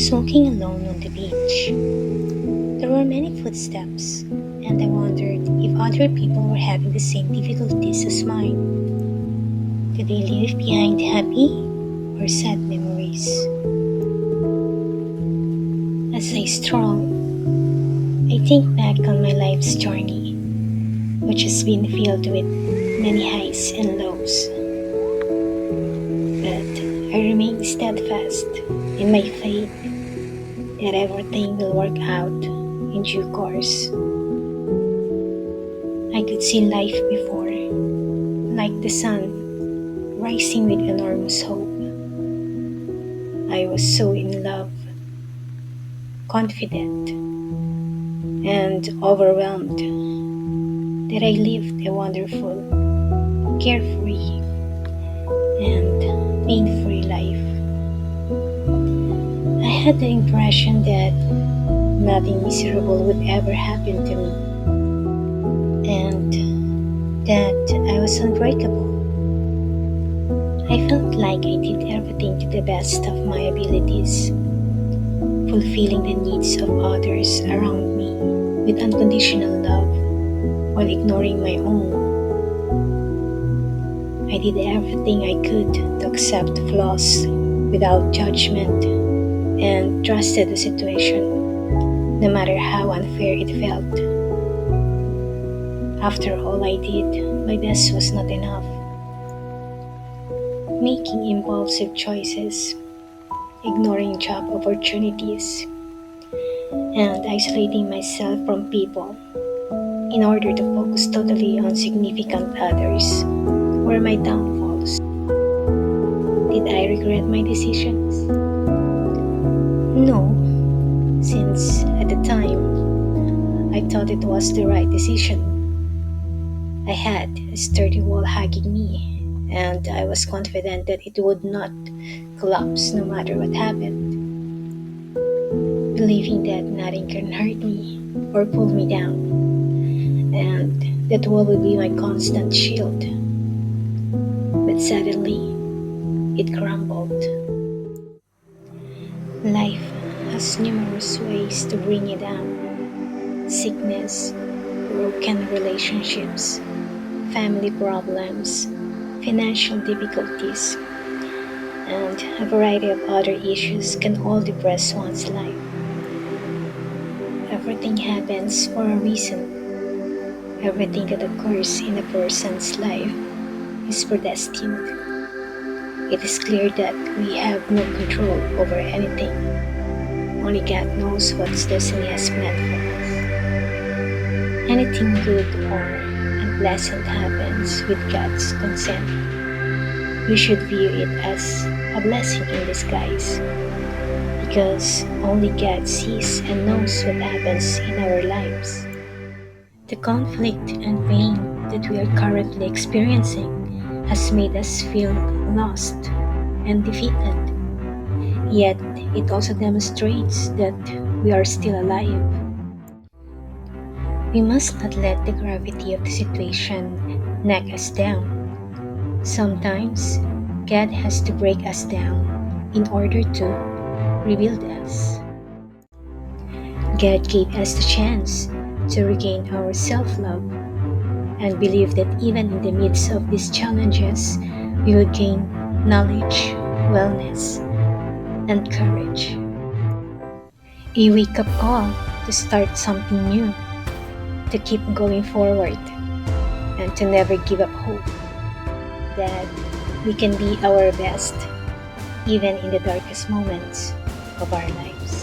was walking alone on the beach. There were many footsteps, and I wondered if other people were having the same difficulties as mine. Did they leave behind happy or sad memories? As I stroll, I think back on my life's journey, which has been filled with many highs and lows. But I remain steadfast in my faith that everything will work out in due course. I could see life before, like the sun, rising with enormous hope. I was so in love, confident, and overwhelmed that I lived a wonderful, carefree, and pain-free life. I had the impression that nothing miserable would ever happen to me, and that I was unbreakable. I felt like I did everything to the best of my abilities, fulfilling the needs of others around me with unconditional love while ignoring my own. I did everything I could to accept flaws without judgment and trusted the situation, no matter how unfair it felt. After all I did, my best was not enough. Making impulsive choices, ignoring job opportunities, and isolating myself from people in order to focus totally on significant others were my downfalls. Did I regret my decisions? No, since at the time I thought it was the right decision. I had a sturdy wall hugging me, and I was confident that it would not collapse no matter what happened, believing that nothing can hurt me or pull me down, and that wall would be my constant shield. But suddenly, it crumbled. Life has numerous ways to bring you down: sickness, broken relationships, family problems, financial difficulties, and a variety of other issues can all depress one's life. Everything happens for a reason. Everything that occurs in a person's life is predestined. It is clear that we have no control over anything. Only God knows what destiny has planned for us. Anything good or unpleasant happens with God's consent. We should view it as a blessing in disguise, because only God sees and knows what happens in our lives. The conflict and pain that we are currently experiencing has made us feel lost and defeated. Yet it also demonstrates that we are still alive. We must not let the gravity of the situation knock us down. Sometimes God has to break us down in order to rebuild us. God gave us the chance to regain our self-love and believe that even in the midst of these challenges, we will gain knowledge, wellness, and courage. A wake-up call to start something new, to keep going forward, and to never give up hope that we can be our best even in the darkest moments of our lives.